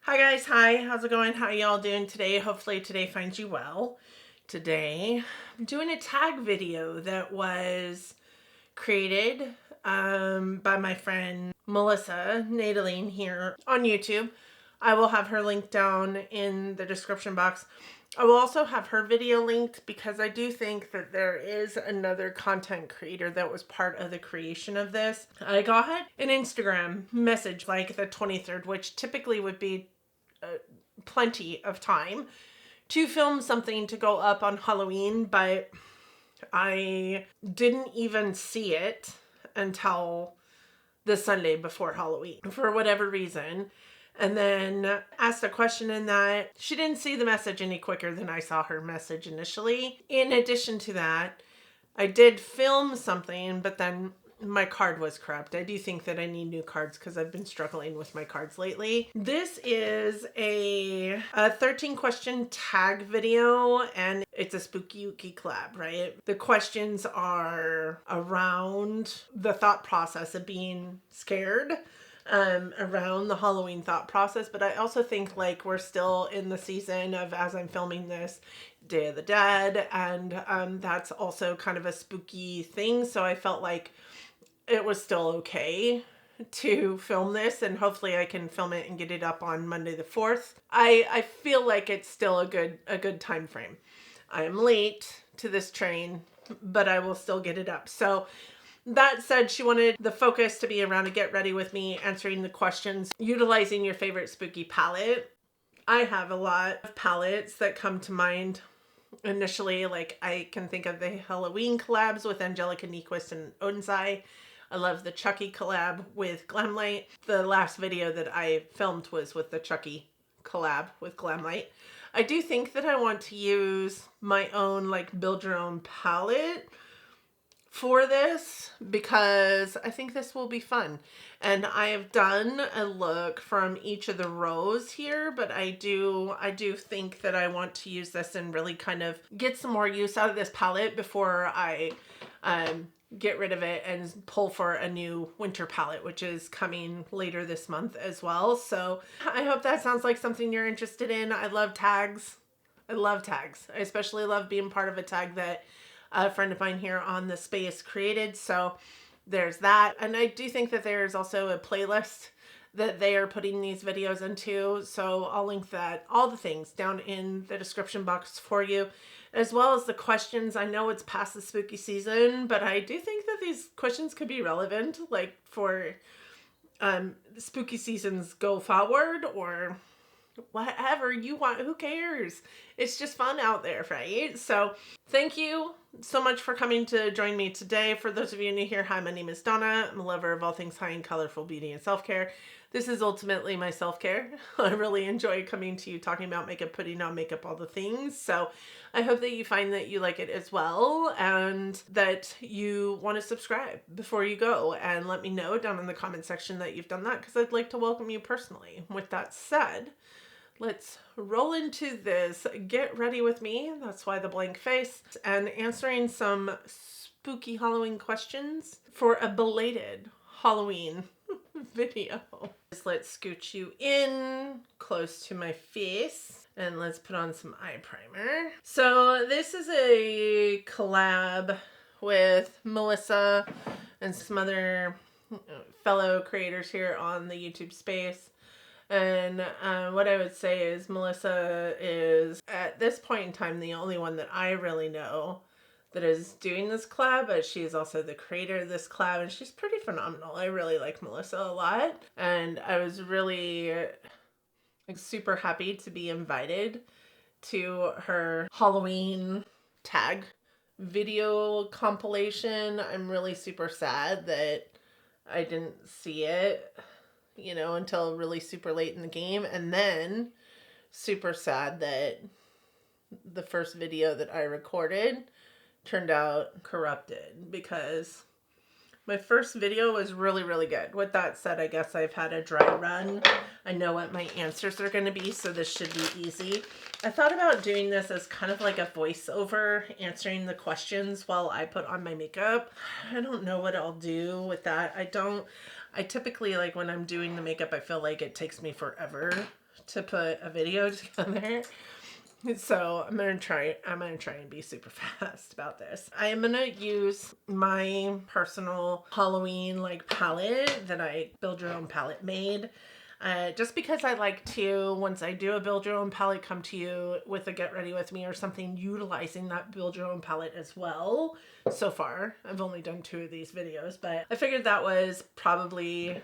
Hi guys, hi, how's it going? How y'all doing today? Hopefully today finds you well. Today, I'm doing a tag video that was created by my friend Melissa Nadaline here on YouTube. I will have her link down in the description box. I will also have her video linked because I do think that there is another content creator that was part of the creation of this. I got an Instagram message like the 23rd, which typically would be plenty of time to film something to go up on Halloween, but I didn't even see it until the Sunday before Halloween for whatever reason. And then asked a question in that she didn't see the message any quicker than I saw her message initially. In addition to that, I did film something, but then my card was corrupt. I do think that I need new cards because I've been struggling with my cards lately. This is a 13 question tag video, and it's a spooky ooky collab, right? The questions are around the thought process of being scared, around the Halloween thought process. But I also think like we're still in the season of, as I'm filming this, Day of the Dead, and that's also kind of a spooky thing. So I felt like it was still okay to film this, and hopefully I can film it and get it up on Monday the 4th. I feel like it's still a good time frame. I am late to this train, but I will still get it up. So that said, she wanted the focus to be around a get ready with me, answering the questions, utilizing your favorite spooky palette. I have a lot of palettes that come to mind initially. Like I can think of the Halloween collabs with Angelica Nyquist and Onsai. I love the Chucky collab with Glamlight. The last video that I filmed was with the Chucky collab with Glamlight. I do think that I want to use my own like build your own palette for this because I think this will be fun. And I have done a look from each of the rows here, but I do think that I want to use this and really kind of get some more use out of this palette before I get rid of it and pull for a new winter palette, which is coming later this month as well. So I hope that sounds like something you're interested in. I love tags. I love tags. I especially love being part of a tag that a friend of mine here on the space created. So there's that. And I do think that there's also a playlist that they are putting these videos into. So I'll link that, all the things down in the description box for you, as well as the questions. I know it's past the spooky season, but I do think that these questions could be relevant, like for spooky seasons go forward or whatever you want. Who cares? It's just fun out there, right? So thank you so much for coming to join me today. For those of you new here, hi, my name is Donna. I'm a lover of all things high and colorful beauty and self-care. This is ultimately my self-care. I really enjoy coming to you, talking about makeup, putting on makeup, all the things. So I hope that you find that you like it as well, and that you want to subscribe before you go, and let me know down in the comment section that you've done that, because I'd like to welcome you personally. With that said, let's roll into this. Get ready with me. That's why the blank face, and answering some spooky Halloween questions for a belated Halloween video. Let's scooch you in close to my face and let's put on some eye primer. So this is a collab with Melissa and some other fellow creators here on the YouTube space. And what I would say is Melissa is, at this point in time, the only one that I really know that is doing this collab, but she's also the creator of this collab, and she's pretty phenomenal. I really like Melissa a lot, and I was really like super happy to be invited to her Halloween tag video compilation. I'm really super sad that I didn't see it, you know, until really super late in the game, and then super sad that the first video that I recorded turned out corrupted, because my first video was really good. With that said, I guess I've had a dry run. I know what my answers are going to be, so this should be easy. I thought about doing this as kind of like a voiceover, answering the questions while I put on my makeup. I don't know what I'll do with that. I typically, like when I'm doing the makeup, I feel like it takes me forever to put a video together. So I'm gonna try and be super fast about this. I am gonna use my personal Halloween like palette that I build your own palette made. Just because I like to, once I do a build your own palette, come to you with a get ready with me or something utilizing that build your own palette as well. So far, I've only done 2 of these videos, but I figured that was probably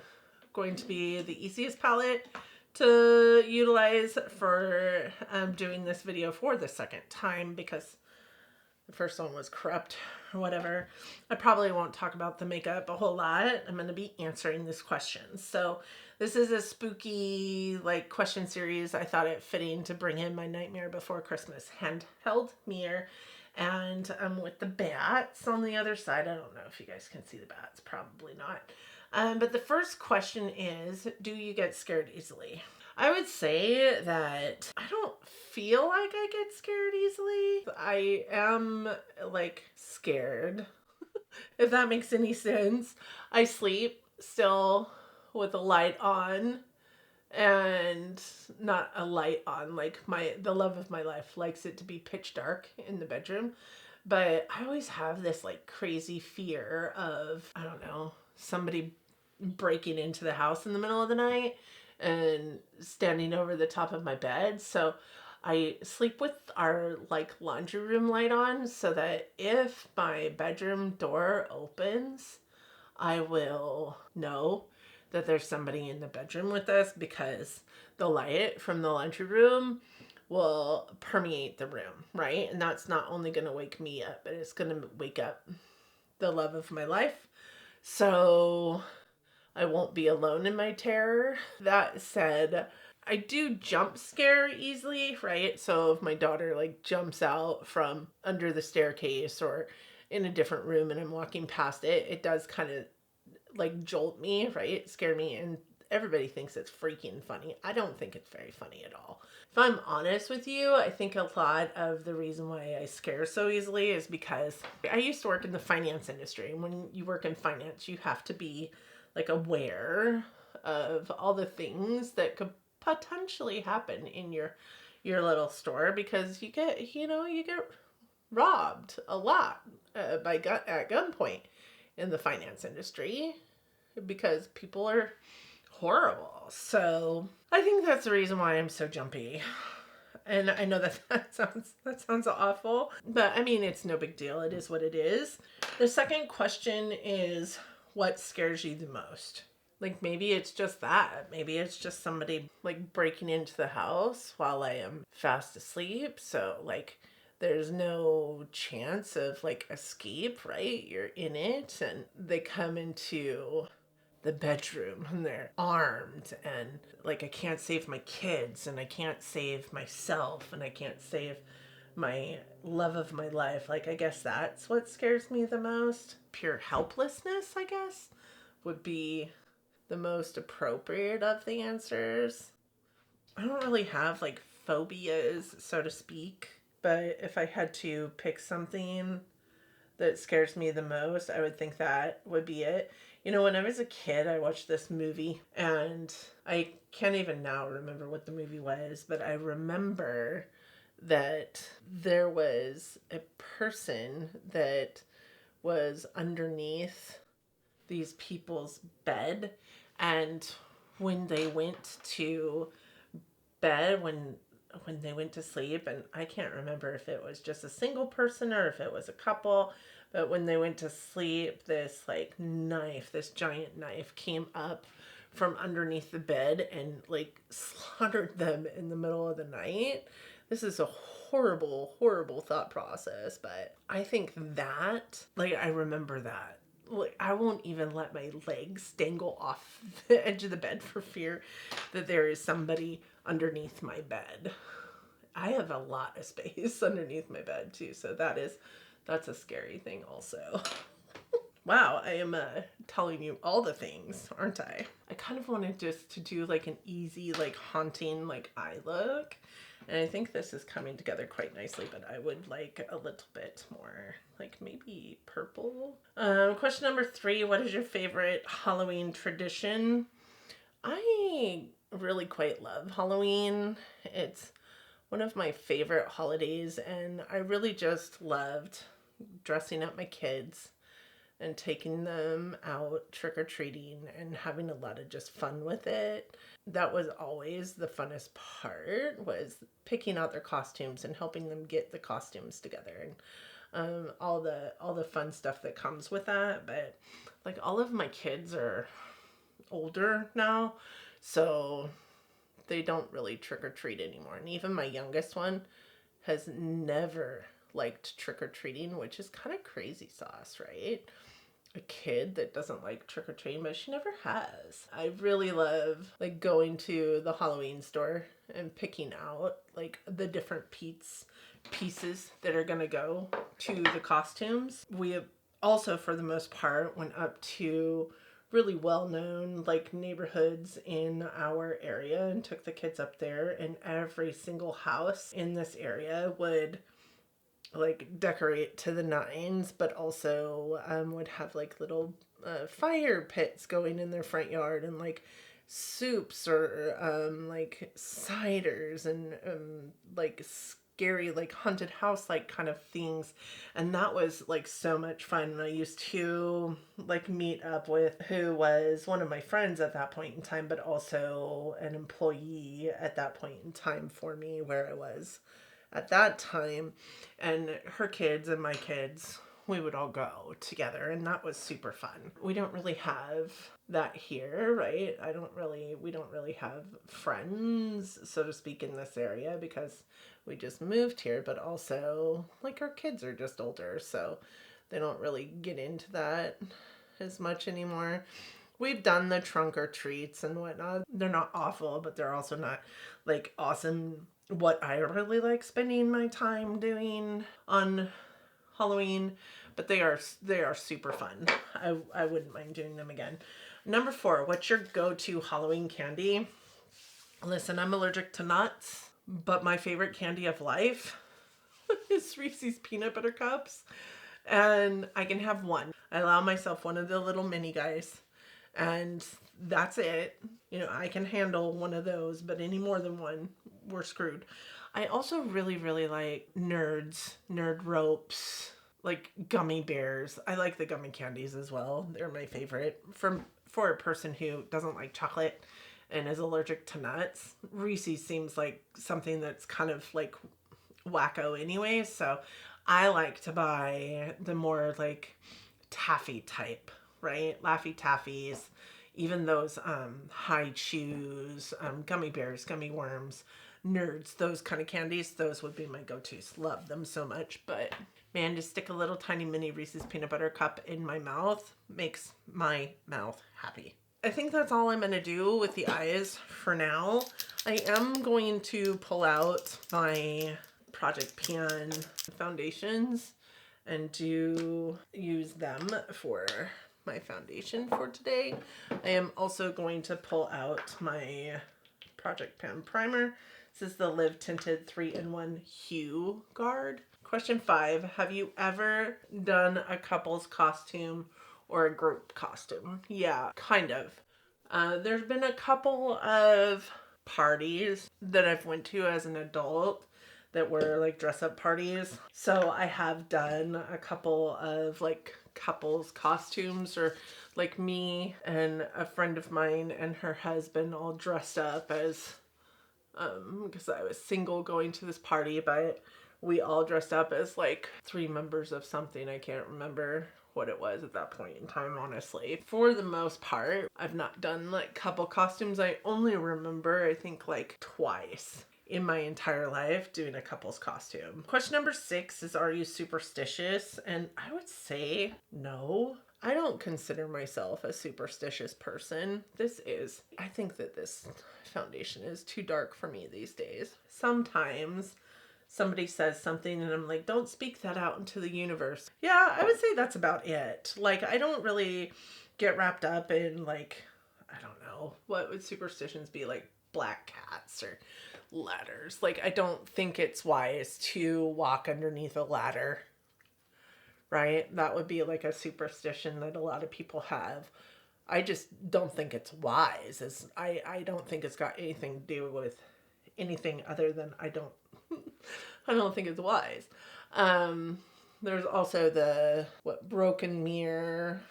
going to be the easiest palette to utilize for doing this video for the second time, because the first one was corrupt or whatever. I probably won't talk about the makeup a whole lot. I'm going to be answering these questions. So this is a spooky like question series. I thought it fitting to bring in my Nightmare Before Christmas handheld mirror. And with the bats on the other side. I don't know if you guys can see the bats. Probably not. But the first question is, do you get scared easily? I would say that I don't feel like I get scared easily. I am like scared, if that makes any sense. I sleep still with a light on, and not a light on, like the love of my life likes it to be pitch dark in the bedroom. But I always have this like crazy fear of, I don't know, somebody breaking into the house in the middle of the night and standing over the top of my bed. So I sleep with our like laundry room light on, so that if my bedroom door opens, I will know that there's somebody in the bedroom with us, because the light from the laundry room will permeate the room, right? And that's not only going to wake me up, but it's going to wake up the love of my life. So I won't be alone in my terror. That said, I do jump scare easily, right? So if my daughter like jumps out from under the staircase or in a different room and I'm walking past it, it does kind of like jolt me, right? Scare me, and everybody thinks it's freaking funny. I don't think it's very funny at all. If I'm honest with you, I think a lot of the reason why I scare so easily is because I used to work in the finance industry. And when you work in finance, you have to be like aware of all the things that could potentially happen in your little store, because you get robbed a lot at gunpoint in the finance industry, because people are horrible. So I think that's the reason why I'm so jumpy. And I know that sounds awful, but I mean, it's no big deal. It is what it is. The second question is, what scares you the most? Like, maybe it's just that. Maybe it's just somebody like breaking into the house while I am fast asleep. So like, there's no chance of like escape, right? You're in it, and they come into the bedroom and they're armed, and like I can't save my kids, and I can't save myself, and I can't save my love of my life. Like, I guess that's what scares me the most. Pure helplessness, I guess, would be the most appropriate of the answers. I don't really have like phobias, so to speak, but if I had to pick something that scares me the most, I would think that would be it. You know, when I was a kid, I watched this movie, and I can't even now remember what the movie was, but I remember that there was a person that was underneath these people's bed, and when they went to bed, when they went to sleep, and I can't remember if it was just a single person or if it was a couple, but when they went to sleep, this like knife, this giant knife came up from underneath the bed and like slaughtered them in the middle of the night. This is a horrible, horrible thought process, but I think that, like, I remember that. Like, I won't even let my legs dangle off the edge of the bed for fear that there is somebody underneath my bed. I have a lot of space underneath my bed too, so that's a scary thing also. Wow, I am telling you all the things, aren't I? I kind of wanted just to do like an easy, like haunting, like eye look. And I think this is coming together quite nicely, but I would like a little bit more, like maybe purple. Question number 3, what is your favorite Halloween tradition? I really quite love Halloween. It's one of my favorite holidays, and I really just loved dressing up my kids and taking them out trick-or-treating and having a lot of just fun with it. That was always the funnest part, was picking out their costumes and helping them get the costumes together, and all the fun stuff that comes with that. But like, all of my kids are older now, so they don't really trick-or-treat anymore. And even my youngest one has never liked trick-or-treating, which is kind of crazy sauce, right? A kid that doesn't like trick-or-treating, but she never has. I really love like going to the Halloween store and picking out like the different pieces that are gonna go to the costumes. We have also, for the most part, went up to really well-known like neighborhoods in our area and took the kids up there, and every single house in this area would like decorate to the nines, but also would have like little fire pits going in their front yard, and like soups or like ciders and like scary like haunted house like kind of things. And that was like so much fun. And I used to like meet up with who was one of my friends at that point in time, but also an employee at that point in time for me where I was at that time, and her kids and my kids, we would all go together, and that was super fun. We don't really have that here, right? We don't really have friends, so to speak, in this area because we just moved here, but also like our kids are just older, so they don't really get into that as much anymore. We've done the trunk or treats and whatnot. They're not awful, but they're also not like awesome. What I really like spending my time doing on Halloween, but they are super fun. I wouldn't mind doing them again. Number 4, what's your go-to Halloween candy? Listen, I'm allergic to nuts, but my favorite candy of life is Reese's peanut butter cups, and I can have one. I allow myself one of the little mini guys, and that's it. You know, I can handle one of those, but any more than one, we're screwed. I also really, really like nerd ropes, like gummy bears. I like the gummy candies as well. They're my favorite. For a person who doesn't like chocolate and is allergic to nuts, Reese's seems like something that's kind of like wacko anyway. So I like to buy the more like taffy type, right? Laffy Taffies, even those high chews, gummy bears, gummy worms, nerds, those kind of candies, those would be my go-tos. Love them so much. But man, to stick a little tiny mini Reese's peanut butter cup in my mouth makes my mouth happy. I think that's all I'm going to do with the eyes for now. I am going to pull out my Project Pan foundations and use them for my foundation for today. I am also going to pull out my Project Pan primer. This is the Live Tinted 3-in-1 Hue Guard. Question 5, have you ever done a couple's costume or a group costume? Yeah, kind of. There's been a couple of parties that I've went to as an adult that were like dress up parties. So I have done a couple of like couples costumes, or like me and a friend of mine and her husband all dressed up as, because I was single going to this party, but we all dressed up as like 3 members of something. I can't remember what it was at that point in time, honestly. For the most part, I've not done like couple costumes. I only remember, I think, like twice in my entire life doing a couple's costume. Question number 6 is, are you superstitious? And I would say no. I don't consider myself a superstitious person. I think that this foundation is too dark for me these days. Sometimes somebody says something and I'm like, don't speak that out into the universe. Yeah, I would say that's about it. Like, I don't really get wrapped up in like, I don't know, what would superstitions be, like black cats or ladders. Like, I don't think it's wise to walk underneath a ladder, right? That would be like a superstition that a lot of people have. I just don't think it's wise. I don't think it's got anything to do with anything other than I don't think it's wise. There's also the broken mirror,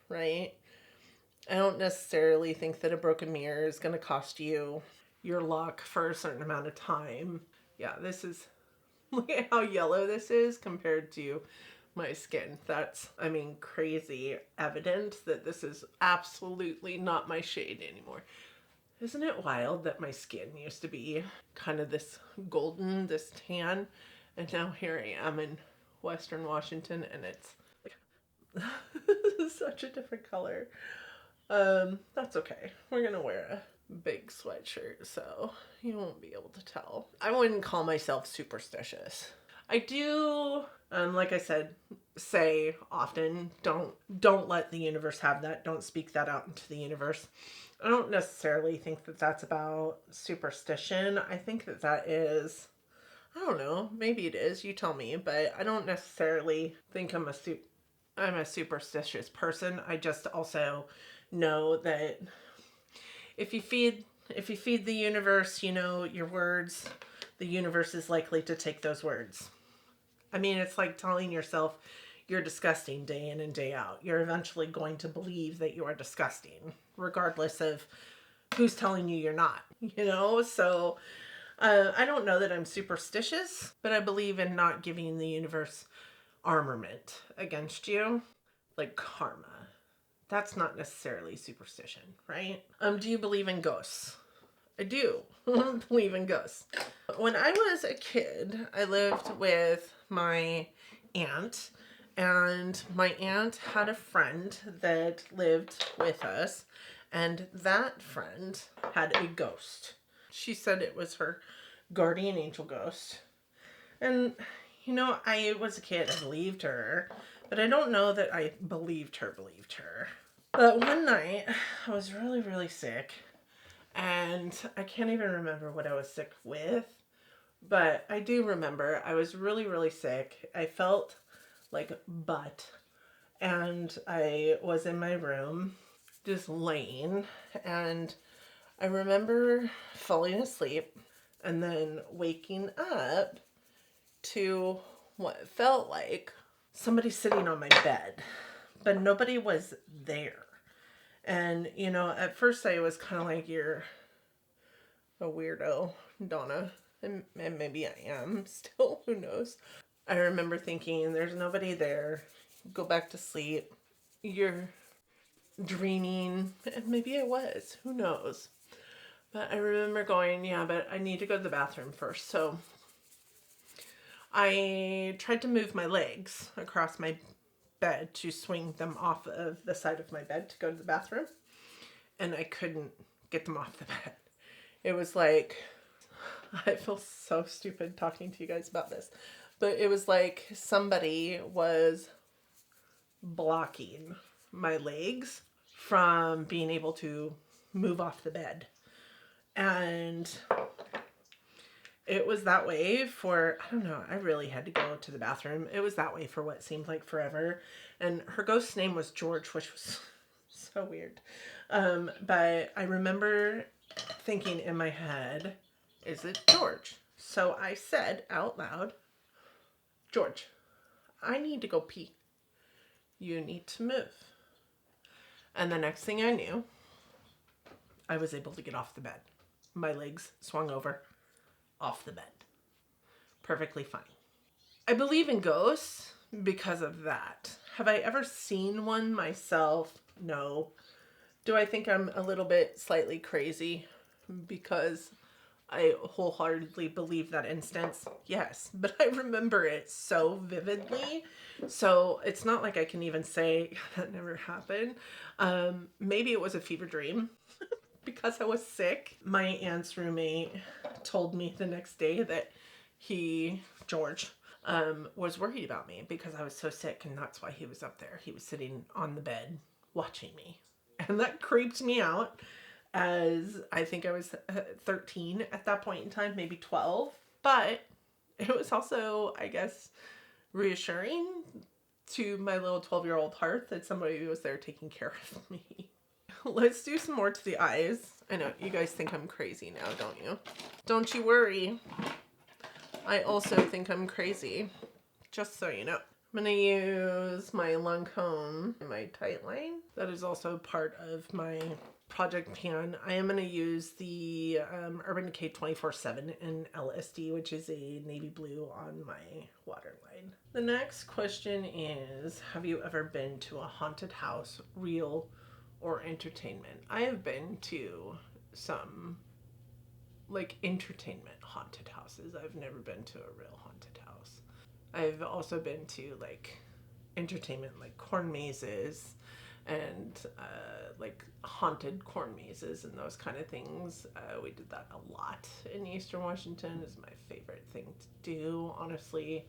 right? I don't necessarily think that a broken mirror is going to cost you your luck for a certain amount of time. Yeah, this is, look at how yellow this is compared to my skin. That's, I mean, crazy evident that this is absolutely not my shade anymore. Isn't it wild that my skin used to be kind of this golden, this tan, and now here I am in Western Washington and it's like such a different color. That's okay. We're gonna wear a big sweatshirt so you won't be able to tell. I wouldn't call myself superstitious. I do, like I said, say often, don't let the universe have that. Don't speak that out into the universe. I don't necessarily think that that's about superstition. I think that that is, I don't know, maybe it is, you tell me, but I don't necessarily think I'm a superstitious person. I just also know that if you feed the universe, you know, your words, the universe is likely to take those words. I mean, it's like telling yourself you're disgusting day in and day out. You're eventually going to believe that you are disgusting, regardless of who's telling you you're not, you know? So I don't know that I'm superstitious, but I believe in not giving the universe armament against you, like karma. That's not necessarily superstition, right? Do you believe in ghosts? I do believe in ghosts. When I was a kid, I lived with my aunt, and my aunt had a friend that lived with us, and that friend had a ghost. She said it was her guardian angel ghost. And, you know, I was a kid, I believed her, but I don't know that I believed her. But one night, I was really, really sick, and I can't even remember what I was sick with, but I do remember I was really, really sick. I felt like butt, and I was in my room just laying, and I remember falling asleep and then waking up to what felt like somebody sitting on my bed, but nobody was there. And, you know, at first I was kind of like, you're a weirdo, Donna. And maybe I am still, who knows. I remember thinking, there's nobody there. Go back to sleep. You're dreaming. And maybe I was, who knows. But I remember going, yeah, but I need to go to the bathroom first. So I tried to move my legs across my bed to swing them off of the side of my bed to go to the bathroom, and I couldn't get them off the bed. It was like, I feel so stupid talking to you guys about this, but it was like somebody was blocking my legs from being able to move off the bed. And it was that way for, I don't know, I really had to go to the bathroom. It was that way for what seemed like forever. And her ghost's name was George, which was so weird. But I remember thinking in my head, is it George? So I said out loud, George, I need to go pee. You need to move. And the next thing I knew, I was able to get off the bed. My legs swung over off the bed. Perfectly fine. I believe in ghosts because of that. Have I ever seen one myself? No. Do I think I'm a little bit slightly crazy because I wholeheartedly believe that instance? Yes, but I remember it so vividly. So it's not like I can even say that never happened. Maybe it was a fever dream. Because I was sick, my aunt's roommate told me the next day that George, was worried about me because I was so sick, and that's why he was up there. He was sitting on the bed watching me. And that creeped me out, as I think I was 13 at that point in time, maybe 12. But it was also, I guess, reassuring to my little 12-year-old heart that somebody was there taking care of me. Let's do some more to the eyes. I know you guys think I'm crazy now, don't you? Don't you worry. I also think I'm crazy, just so you know. I'm going to use my Lancome and my tight line. That is also part of my project pan. I am going to use the Urban Decay 24/7 in LSD, which is a navy blue on my waterline. The next question is, have you ever been to a haunted house, real or entertainment? I have been to some like entertainment haunted houses. I've never been to a real haunted house. I've also been to like entertainment, like corn mazes and like haunted corn mazes and those kind of things. We did that a lot in Eastern Washington. Is my favorite thing to do, honestly.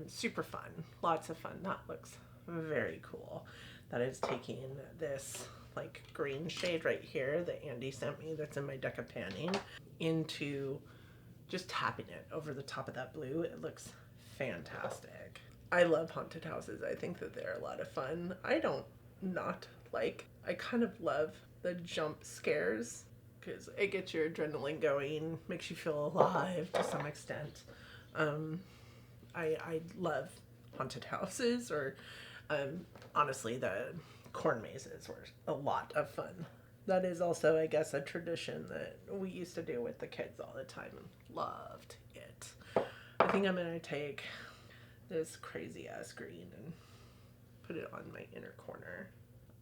Super fun, lots of fun. That looks very cool. That is taking this like green shade right here that Andy sent me that's in my deck of panning into just tapping it over the top of that blue. It looks fantastic. I love haunted houses. I think that they're a lot of fun. I kind of love the jump scares because it gets your adrenaline going, makes you feel alive to some extent. I love haunted houses, or honestly, the corn mazes were a lot of fun. That is also, I guess, a tradition that we used to do with the kids all the time and loved it. I think I'm going to take this crazy ass green and put it on my inner corner.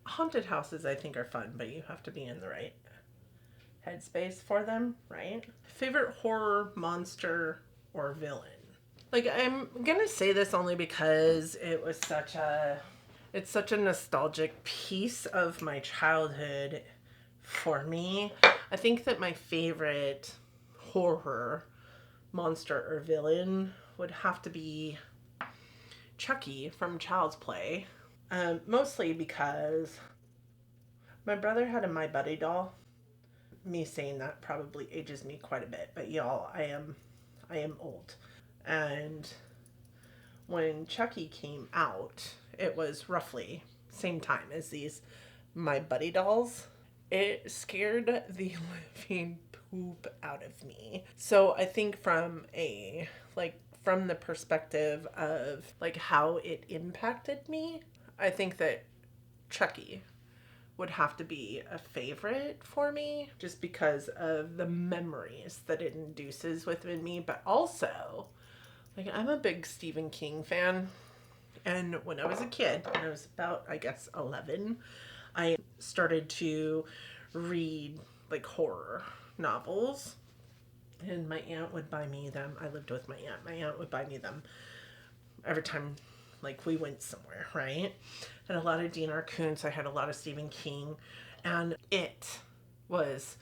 Haunted houses, I think, are fun, but you have to be in the right headspace for them, right? Favorite horror, monster, or villain? Like, I'm gonna say this only because it's such a nostalgic piece of my childhood for me. I think that my favorite horror, monster, or villain would have to be Chucky from Child's Play. Mostly because my brother had a My Buddy doll. Me saying that probably ages me quite a bit, but y'all, I am old. And when Chucky came out, it was roughly same time as these My Buddy dolls. It scared the living poop out of me. So I think from the perspective of like how it impacted me, I think that Chucky would have to be a favorite for me just because of the memories that it induces within me, but also like I'm a big Stephen King fan. And when I was a kid, when I was about, I guess, 11, I started to read like horror novels. And my aunt would buy me them. I lived with my aunt. My aunt would buy me them every time like we went somewhere, right? And a lot of Dean R. Koontz. I had a lot of Stephen King. And it was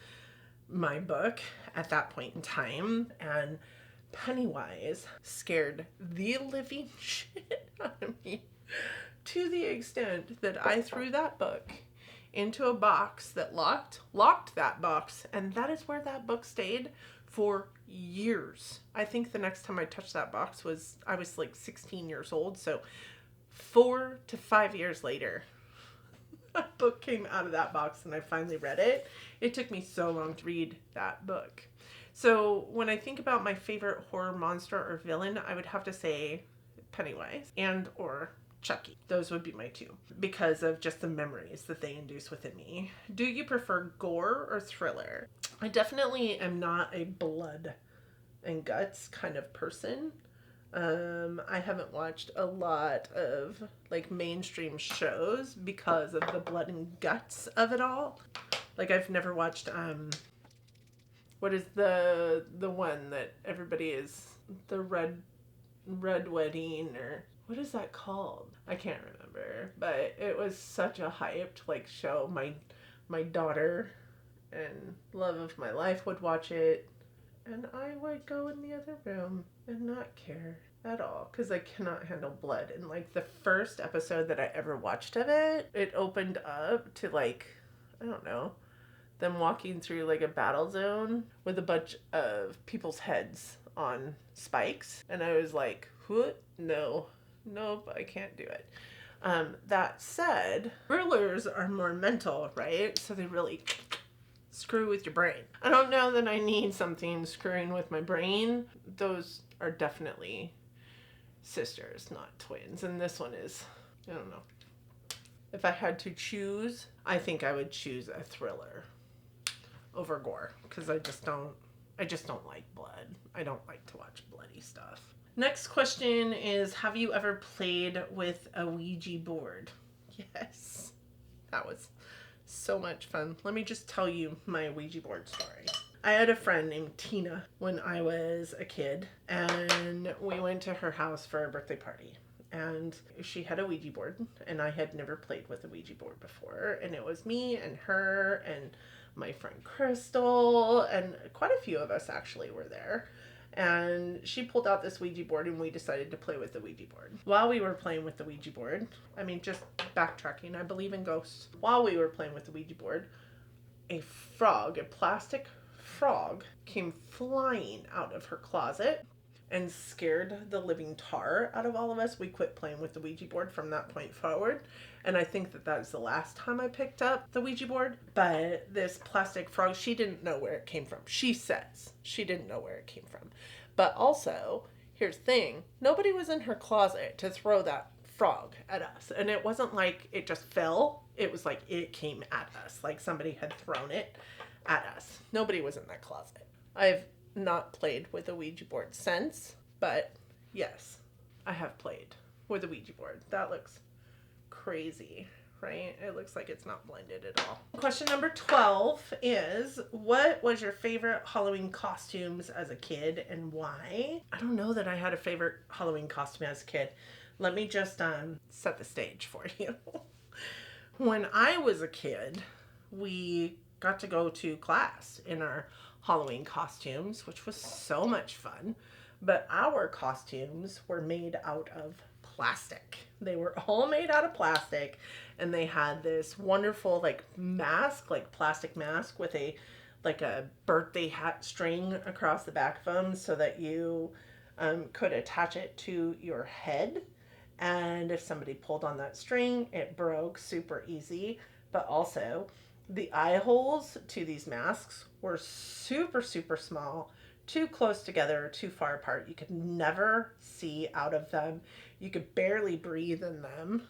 my book at that point in time. And Pennywise scared the living shit out of me to the extent that I threw that book into a box that locked that box, and that is where that book stayed for years. I think the next time I touched that box I was like 16 years old, so 4 to 5 years later that book came out of that box and I finally read it. It took me so long to read that book. So when I think about my favorite horror, monster, or villain, I would have to say Pennywise and or Chucky. Those would be my two because of just the memories that they induce within me. Do you prefer gore or thriller? I definitely am not a blood and guts kind of person. I haven't watched a lot of like mainstream shows because of the blood and guts of it all. Like I've never watched what is the one that everybody is, the red wedding, or what is that called? I can't remember, but it was such a hyped like show. My daughter and love of my life would watch it, and I would go in the other room and not care at all because I cannot handle blood. And like the first episode that I ever watched of it opened up to like, I don't know, them walking through like a battle zone with a bunch of people's heads on spikes. And I was like, what? No, nope, I can't do it. That said, rulers are more mental, right? So they really screw with your brain. I don't know that I need something screwing with my brain. Those are definitely sisters, not twins. And this one is, I don't know. If I had to choose, I think I would choose a thriller over gore, because I just don't like blood. I don't like to watch bloody stuff. Next question is, have you ever played with a Ouija board? Yes. That was so much fun. Let me just tell you my Ouija board story. I had a friend named Tina when I was a kid, and we went to her house for a birthday party. And she had a Ouija board, and I had never played with a Ouija board before. And it was me and her and my friend Crystal, and quite a few of us actually were there. And she pulled out this Ouija board, and we decided to play with the Ouija board. While we were playing with the Ouija board, I mean, just backtracking, I believe in ghosts. While we were playing with the Ouija board, a frog, a plastic frog, came flying out of her closet and scared the living tar out of all of us. We quit playing with the Ouija board from that point forward. And I think that that's the last time I picked up the Ouija board. But this plastic frog, she didn't know where it came from. She says she didn't know where it came from. But also, here's the thing. Nobody was in her closet to throw that frog at us. And it wasn't like it just fell. It was like it came at us. Like somebody had thrown it at us. Nobody was in that closet. I've not played with a Ouija board since, but yes, I have played with a Ouija board. That looks crazy, right? It looks like it's not blended at all. Question number 12 is, what was your favorite Halloween costumes as a kid and why? I don't know that I had a favorite Halloween costume as a kid. Let me just set the stage for you. When I was a kid, we got to go to class in our Halloween costumes, which was so much fun. But our costumes were made out of plastic. They were all made out of plastic, and they had this wonderful like mask, like plastic mask with a birthday hat string across the back of them so that you could attach it to your head. And if somebody pulled on that string, it broke super easy. But also, the eye holes to these masks were super, super small, too close together, too far apart. You could never see out of them. You could barely breathe in them.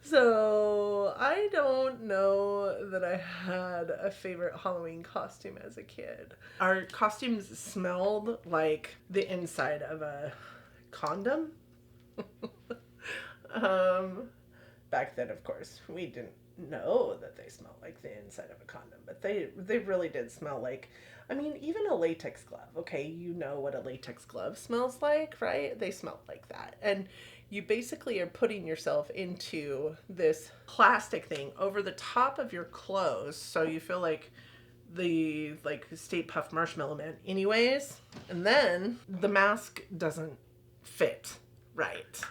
So I don't know that I had a favorite Halloween costume as a kid. Our costumes smelled like the inside of a condom. Back then, of course, we didn't know that they smelled like the inside of a condom, but they really did smell like, I mean, even a latex glove. Okay, you know what a latex glove smells like, right? They smelled like that. And you basically are putting yourself into this plastic thing over the top of your clothes, so you feel like the Stay Puft Marshmallow Man anyways, and then the mask doesn't fit right.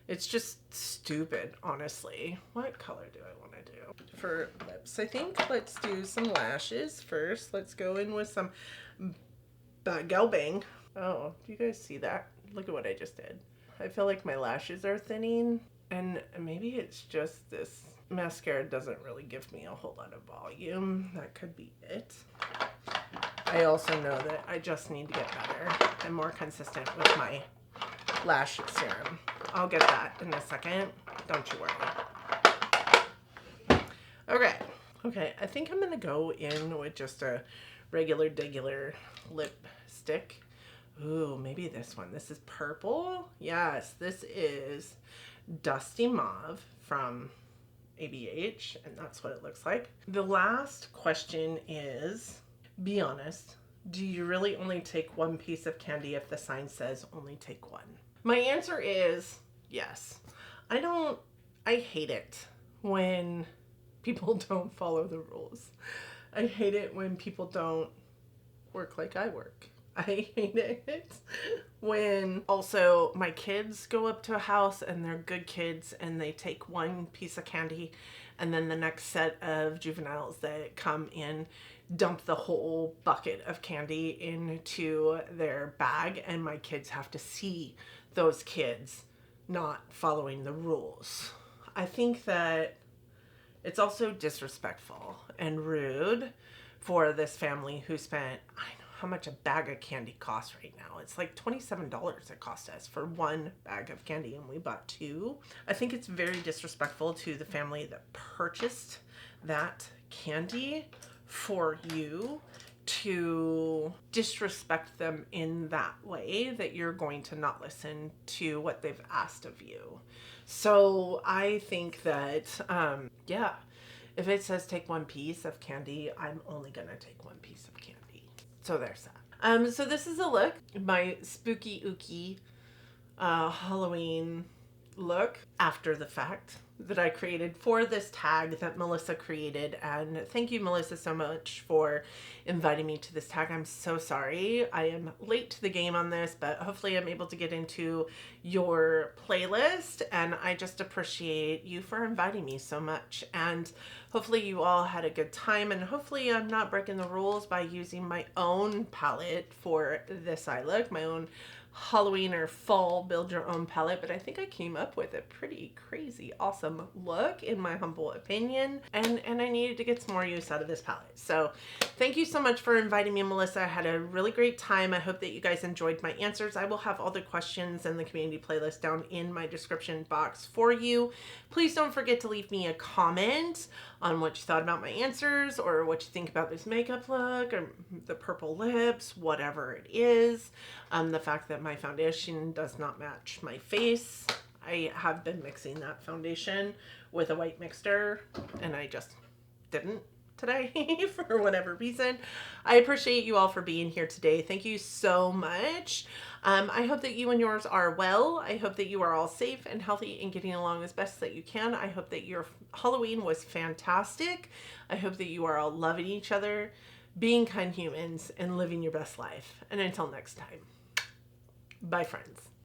It's just stupid, honestly. What color do I want to do? For lips, I think let's do some lashes first. Let's go in with some Gelbang. Oh, do you guys see that? Look at what I just did. I feel like my lashes are thinning, and maybe it's just this mascara doesn't really give me a whole lot of volume. That could be it. I also know that I just need to get better and more consistent with my lash serum. I'll get that in a second. Don't you worry. Okay, I think I'm gonna go in with just a regular lipstick. Ooh, maybe this one. This is purple. Yes, this is Dusty Mauve from ABH, and that's what it looks like. The last question is, be honest, do you really only take one piece of candy if the sign says only take one? My answer is yes. I hate it when people don't follow the rules. I hate it when people don't work like I work. I hate it when also my kids go up to a house and they're good kids and they take one piece of candy, and then the next set of juveniles that come in dump the whole bucket of candy into their bag, and my kids have to see those kids not following the rules. I think that it's also disrespectful and rude for this family who spent, I know how much a bag of candy costs right now. It's like $27 it cost us for one bag of candy, and we bought two. I think it's very disrespectful to the family that purchased that candy for you to disrespect them in that way, that you're going to not listen to what they've asked of you. So I think that, yeah, if it says take one piece of candy, I'm only gonna take one piece of candy. So there's that. So this is a look, my spooky ooky Halloween look after the fact that I created for this tag that Melissa created. And thank you, Melissa, so much for inviting me to this tag. I'm so sorry I am late to the game on this, but hopefully I'm able to get into your playlist, and I just appreciate you for inviting me so much. And hopefully you all had a good time, and hopefully I'm not breaking the rules by using my own palette for this eye look, my own Halloween or fall build your own palette, but I think I came up with a pretty crazy awesome look in my humble opinion, and I needed to get some more use out of this palette. So thank you so much for inviting me, Melissa. I had a really great time. I hope that you guys enjoyed my answers. I will have all the questions in the community playlist down in my description box for you. Please don't forget to leave me a comment on what you thought about my answers, or what you think about this makeup look, or the purple lips, whatever it is. The fact that my foundation does not match my face. I have been mixing that foundation with a white mixer, and I just didn't today for whatever reason. I appreciate you all for being here today. Thank you so much. I hope that you and yours are well. I hope that you are all safe and healthy and getting along as best that you can. I hope that your Halloween was fantastic. I hope that you are all loving each other, being kind humans, and living your best life. And until next time, bye, friends.